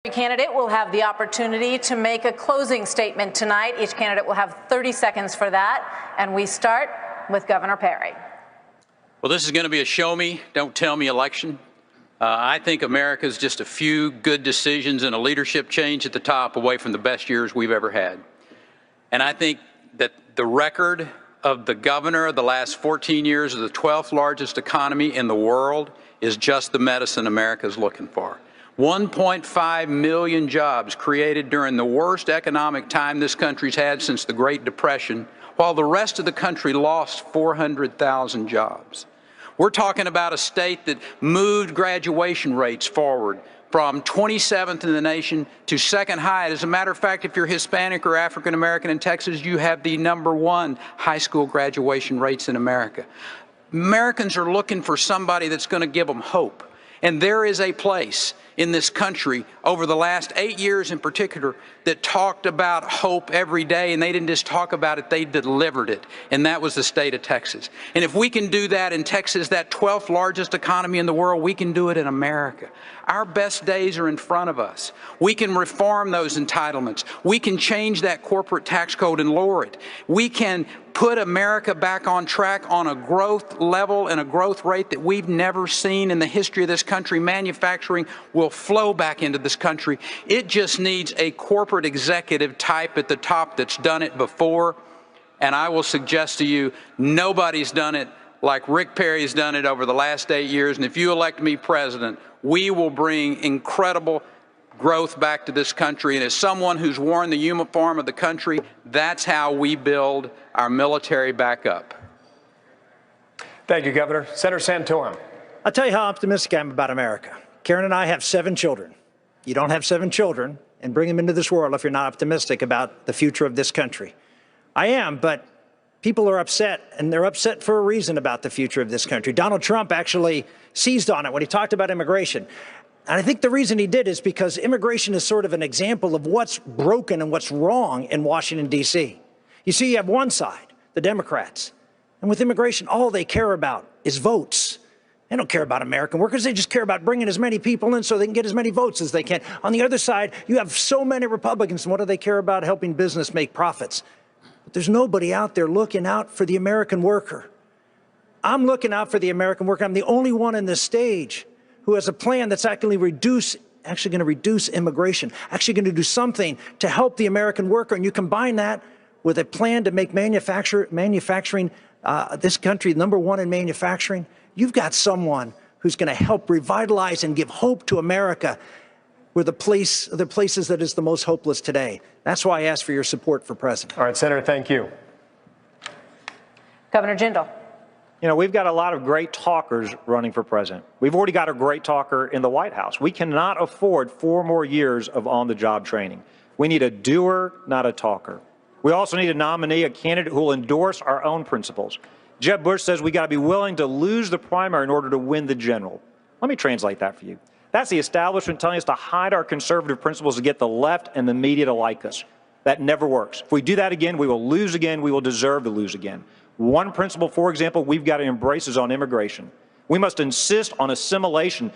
Every candidate will have the opportunity to make a closing statement tonight. Each candidate will have 30 seconds for that. And we start with Governor Perry. Well, this is going to be a show me, don't tell me election. I think America's just a few good decisions and a leadership change at the top away from the best years we've ever had. And I think that the record of the governor of the last 14 years of the 12th largest economy in the world is just the medicine America's looking for. 1.5 million jobs created during the worst economic time this country's had since the Great Depression, while the rest of the country lost 400,000 jobs. We're talking about a state that moved graduation rates forward from 27th in the nation to second highest. As a matter of fact, if you're Hispanic or African American in Texas, you have the #1 high school graduation rates in America. Americans are looking for somebody that's going to give them hope. And there is a place in this country over the last 8 years in particular that talked about hope every day, and they didn't just talk about it, they delivered it, and that was the state of Texas. And if we can do that in Texas, that 12th largest economy in the world, we can do it in America. Our best days are in front of us. We can reform those entitlements. We can change that corporate tax code and lower it. We can put America back on track on a growth level and a growth rate that we've never seen in the history of this country. Manufacturing will flow back into this country. It just needs a corporate executive type at the top that's done it before. And I will suggest to you, nobody's done it like Rick Perry's done it over the last 8 years. And if you elect me president, we will bring incredible growth back to this country. And as someone who's worn the uniform of the country, that's how we build our military back up. Thank you, Governor. Senator Santorum. I'll tell you how optimistic I am about America. Karen and I have 7 children. You don't have 7 children and bring them into this world if you're not optimistic about the future of this country. I am, but people are upset, and they're upset for a reason about the future of this country. Donald Trump actually seized on it when he talked about immigration. And I think the reason he did is because immigration is sort of an example of what's broken and what's wrong in Washington, D.C. You see, you have one side, the Democrats, and with immigration, all they care about is votes. They don't care about American workers. They just care about bringing as many people in so they can get as many votes as they can. On the other side, you have so many Republicans, and what do they care about? Helping business make profits. But there's nobody out there looking out for the American worker. I'm looking out for the American worker. I'm the only one in this stage who has a plan that's actually going to reduce immigration, actually going to do something to help the American worker. And you combine that with a plan to make manufacturing this country #1 in manufacturing, you've got someone who's going to help revitalize and give hope to America. We're the places that is the most hopeless today. That's why I ask for your support for president. All right, Senator, thank you. Governor Jindal. You know, we've got a lot of great talkers running for president. We've already got a great talker in the White House. We cannot afford 4 more years of on-the-job training. We need a doer, not a talker. We also need a nominee, a candidate who will endorse our own principles. Jeb Bush says we got to be willing to lose the primary in order to win the general. Let me translate that for you. That's the establishment telling us to hide our conservative principles to get the left and the media to like us. That never works. If we do that again, we will lose again. We will deserve to lose again. One principle, for example, we've got to embrace is on immigration. We must insist on assimilation.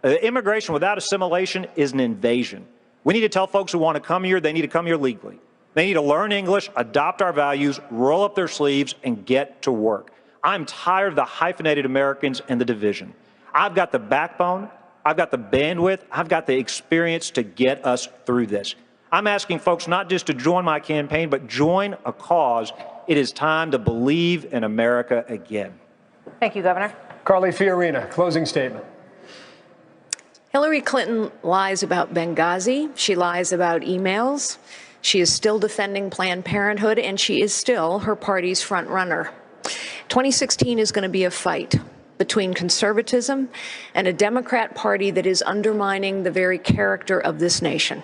Immigration without assimilation is an invasion. We need to tell folks who want to come here, they need to come here legally. They need to learn English, adopt our values, roll up their sleeves, and get to work. I'm tired of the hyphenated Americans and the division. I've got the backbone, I've got the bandwidth, I've got the experience to get us through this. I'm asking folks not just to join my campaign, but join a cause. It is time to believe in America again. Thank you, Governor. Carly Fiorina, closing statement. Hillary Clinton lies about Benghazi. She lies about emails. She is still defending Planned Parenthood, and she is still her party's front runner. 2016 is going to be a fight between conservatism and a Democrat Party that is undermining the very character of this nation.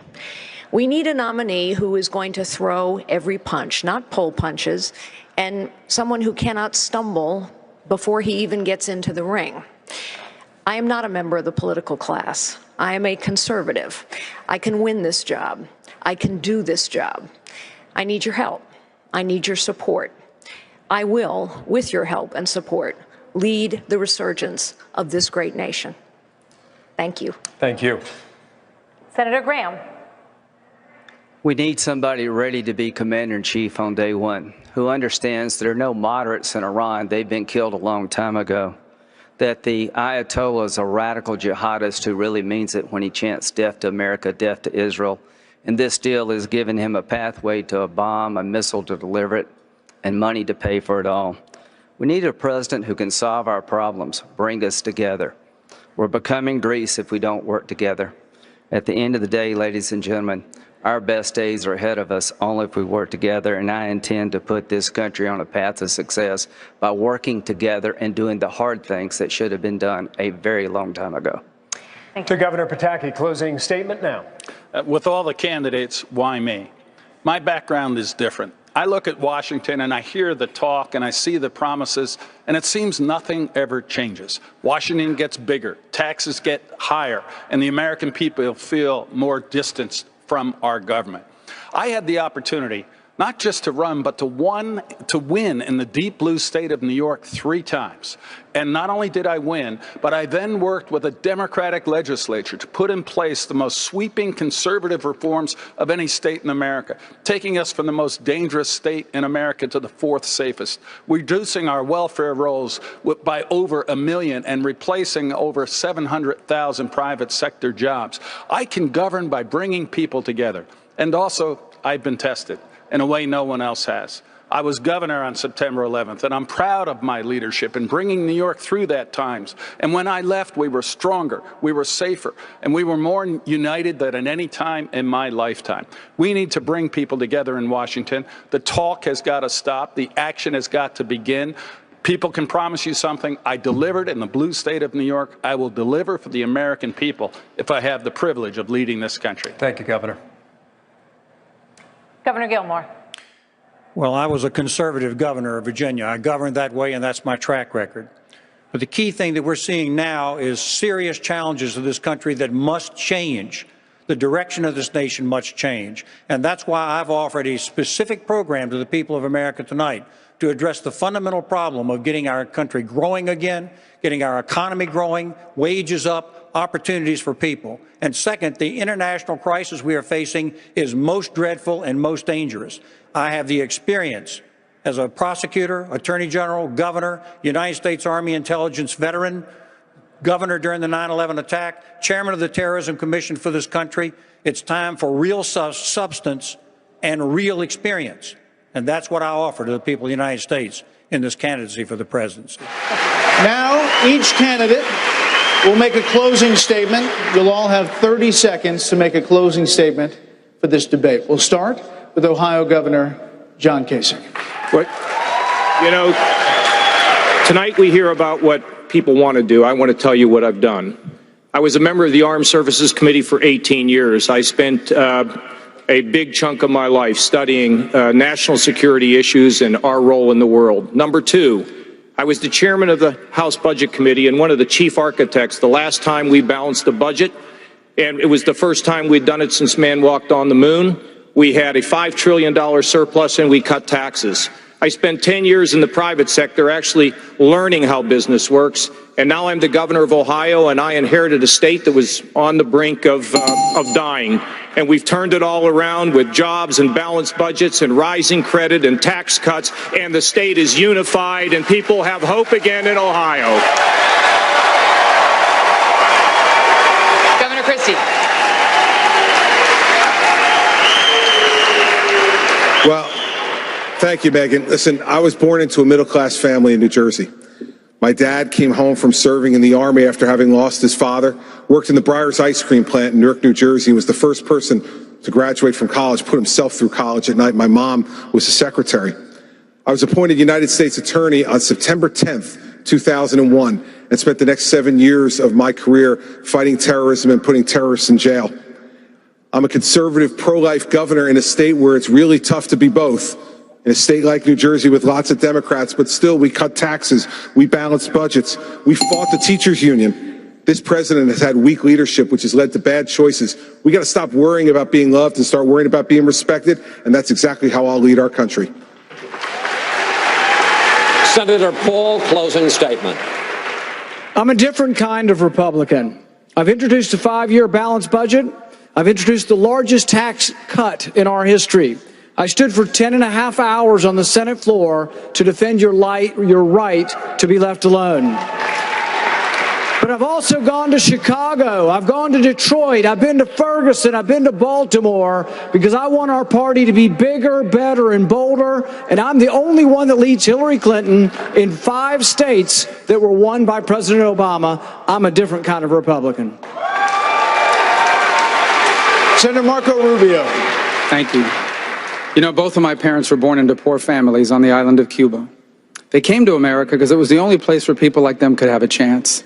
We need a nominee who is going to throw every punch, not pull punches, and someone who cannot stumble before he even gets into the ring. I am not a member of the political class. I am a conservative. I can win this job. I can do this job. I need your help. I need your support. I will, with your help and support, lead the resurgence of this great nation. Thank you. Thank you. Senator Graham. We need somebody ready to be commander-in-chief on day one, who understands there are no moderates in Iran. They've been killed a long time ago. That the Ayatollah is a radical jihadist who really means it when he chants death to America, death to Israel. And this deal is giving him a pathway to a bomb, a missile to deliver it, and money to pay for it all. We need a president who can solve our problems, bring us together. We're becoming Greece if we don't work together. At the end of the day, ladies and gentlemen, our best days are ahead of us only if we work together, and I intend to put this country on a path of success by working together and doing the hard things that should have been done a very long time ago. To Governor Pataki, closing statement now. With all the candidates, why me? My background is different. I look at Washington and I hear the talk and I see the promises, and it seems nothing ever changes. Washington gets bigger, taxes get higher, and the American people feel more distanced from our government. I had the opportunity not just to run, but to win in the deep blue state of New York 3 times. And not only did I win, but I then worked with a Democratic legislature to put in place the most sweeping conservative reforms of any state in America, taking us from the most dangerous state in America to the 4th safest, reducing our welfare rolls by over 1 million and replacing over 700,000 private sector jobs. I can govern by bringing people together. And also, I've been tested in a way no one else has. I was governor on September 11th, and I'm proud of my leadership in bringing New York through that times. And when I left, we were stronger, we were safer, and we were more united than at any time in my lifetime. We need to bring people together in Washington. The talk has got to stop. The action has got to begin. People can promise you something. I delivered in the blue state of New York. I will deliver for the American people if I have the privilege of leading this country. Thank you, Governor. Governor Gilmore. Well, I was a conservative governor of Virginia. I governed that way, and that's my track record. But the key thing that we're seeing now is serious challenges to this country that must change. The direction of this nation must change. And that's why I've offered a specific program to the people of America tonight to address the fundamental problem of getting our country growing again, getting our economy growing, wages up, opportunities for people. And second, the international crisis we are facing is most dreadful and most dangerous. I have the experience as a prosecutor, attorney general, governor, United States Army intelligence veteran, governor during the 9/11 attack, chairman of the Terrorism Commission for this country. It's time for real substance and real experience. And that's what I offer to the people of the United States in this candidacy for the presidency. Now, each candidate will make a closing statement. You'll all have 30 seconds to make a closing statement for this debate. We'll start with Ohio Governor John Kasich. You know, tonight we hear about what people want to do. I want to tell you what I've done. I was a member of the Armed Services Committee for 18 years. I spent a big chunk of my life studying national security issues and our role in the world. Number 2, I was the chairman of the House Budget Committee and one of the chief architects the last time we balanced the budget, and it was the first time we'd done it since man walked on the moon. We had a $5 trillion surplus and we cut taxes. I spent 10 years in the private sector actually learning how business works, and now I'm the governor of Ohio, and I inherited a state that was on the brink of dying. And we've turned it all around with jobs and balanced budgets and rising credit and tax cuts, and the state is unified and people have hope again in Ohio. Governor Christie. Well, thank you, Megan. Listen, I was born into a middle-class family in New Jersey. My dad came home from serving in the Army after having lost his father, worked in the Breyers ice cream plant in Newark, New Jersey, and was the first person to graduate from college, put himself through college at night. My mom was a secretary. I was appointed United States Attorney on September 10th, 2001, and spent the next 7 years of my career fighting terrorism and putting terrorists in jail. I'm a conservative, pro-life governor in a state where it's really tough to be both. In a state like New Jersey with lots of Democrats, but still we cut taxes, we balanced budgets, we fought the teachers union. This president has had weak leadership, which has led to bad choices. We got to stop worrying about being loved and start worrying about being respected, and that's exactly how I'll lead our country. Senator Paul, closing statement. I'm a different kind of Republican. I've introduced a 5-year balanced budget. I've introduced the largest tax cut in our history. I stood for 10.5 hours on the Senate floor to defend your right to be left alone. But I've also gone to Chicago, I've gone to Detroit, I've been to Ferguson, I've been to Baltimore, because I want our party to be bigger, better, and bolder, and I'm the only one that leads Hillary Clinton in 5 states that were won by President Obama. I'm a different kind of Republican. Senator Marco Rubio. Thank you. You know, both of my parents were born into poor families on the island of Cuba. They came to America because it was the only place where people like them could have a chance.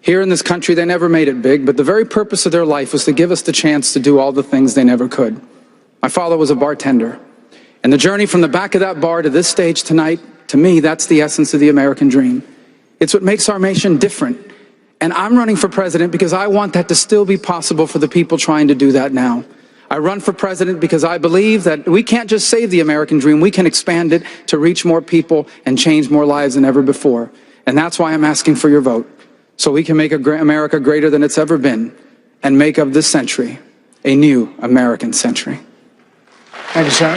Here in this country, they never made it big, but the very purpose of their life was to give us the chance to do all the things they never could. My father was a bartender, and the journey from the back of that bar to this stage tonight, to me, that's the essence of the American dream. It's what makes our nation different, and I'm running for president because I want that to still be possible for the people trying to do that now. I run for president because I believe that we can't just save the American dream, we can expand it to reach more people and change more lives than ever before. And that's why I'm asking for your vote, so we can make America greater than it's ever been and make of this century a new American century. Thank you, sir.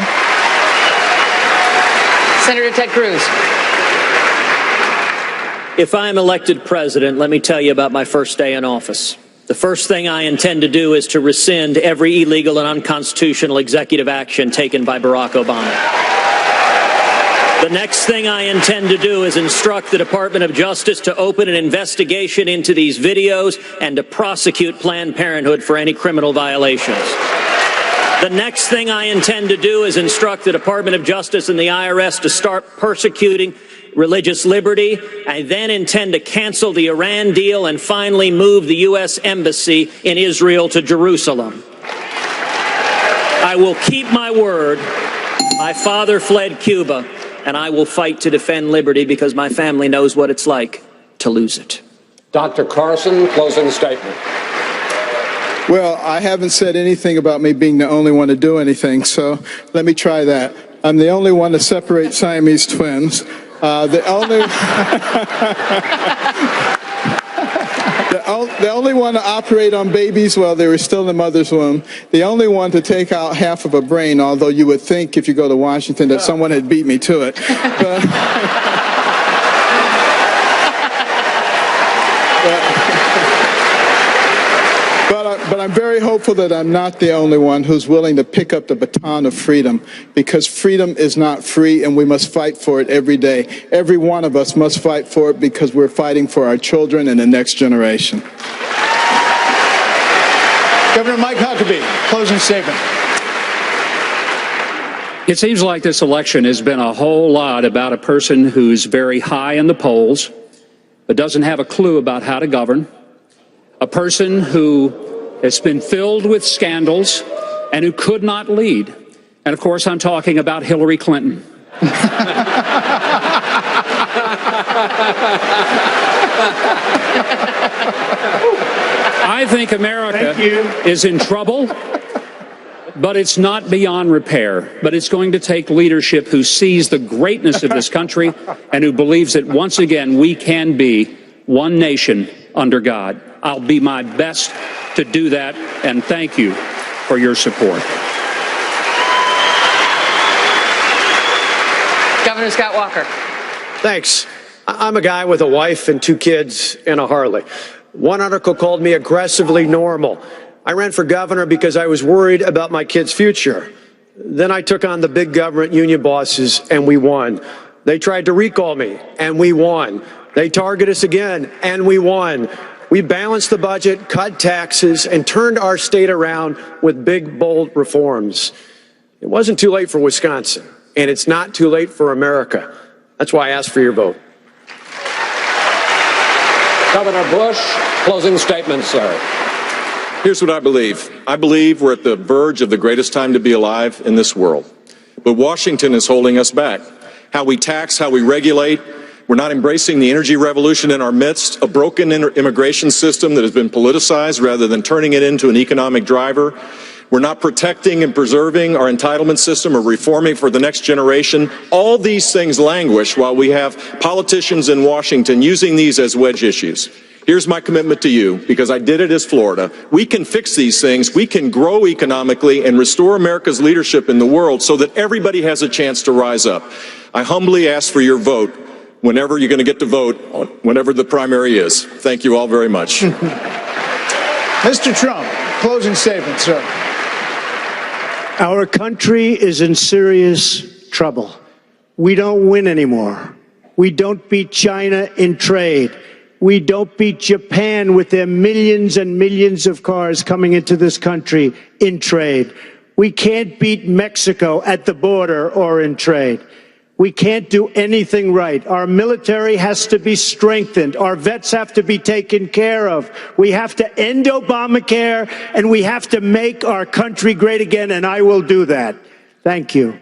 Senator Ted Cruz. If I am elected president, let me tell you about my first day in office. The first thing I intend to do is to rescind every illegal and unconstitutional executive action taken by Barack Obama. The next thing I intend to do is instruct the Department of Justice to open an investigation into these videos and to prosecute Planned Parenthood for any criminal violations. The next thing I intend to do is instruct the Department of Justice and the IRS to start persecuting religious liberty. I then intend to cancel the Iran deal and finally move the U.S. Embassy in Israel to Jerusalem. I will keep my word. My father fled Cuba, and I will fight to defend liberty because my family knows what it's like to lose it. Dr. Carson, closing statement. Well, I haven't said anything about me being the only one to do anything, so let me try that. I'm the only one to separate Siamese twins. The only one to operate on babies while they were still in the mother's womb. The only one to take out half of a brain, although you would think if you go to Washington that someone had beat me to it. But I'm very hopeful that I'm not the only one who's willing to pick up the baton of freedom, because freedom is not free and we must fight for it every day. Every one of us must fight for it because we're fighting for our children and the next generation. Governor Mike Huckabee, closing statement. It seems like this election has been a whole lot about a person who's very high in the polls, but doesn't have a clue about how to govern, a person who has been filled with scandals and who could not lead. And of course, I'm talking about Hillary Clinton. I think America is in trouble, but it's not beyond repair. But it's going to take leadership who sees the greatness of this country and who believes that once again we can be one nation under God. I'll be my best to do that, and thank you for your support. Governor Scott Walker. Thanks. I'm a guy with a wife and 2 kids and a Harley. One article called me aggressively normal. I ran for governor because I was worried about my kids' future. Then I took on the big government union bosses, and we won. They tried to recall me, and we won. They targeted us again, and we won. We balanced the budget, cut taxes, and turned our state around with big, bold reforms. It wasn't too late for Wisconsin, and it's not too late for America. That's why I asked for your vote. Governor Bush, closing statement, sir. Here's what I believe. I believe we're at the verge of the greatest time to be alive in this world. But Washington is holding us back. How we tax, how we regulate. We're not embracing the energy revolution in our midst, a broken immigration system that has been politicized rather than turning it into an economic driver. We're not protecting and preserving our entitlement system or reforming for the next generation. All these things languish while we have politicians in Washington using these as wedge issues. Here's my commitment to you, because I did it as Florida. We can fix these things. We can grow economically and restore America's leadership in the world so that everybody has a chance to rise up. I humbly ask for your vote whenever you're going to get to vote, whenever the primary is. Thank you all very much. Mr. Trump, closing statement, sir. Our country is in serious trouble. We don't win anymore. We don't beat China in trade. We don't beat Japan with their millions and millions of cars coming into this country in trade. We can't beat Mexico at the border or in trade. We can't do anything right. Our military has to be strengthened. Our vets have to be taken care of. We have to end Obamacare, and we have to make our country great again, and I will do that. Thank you.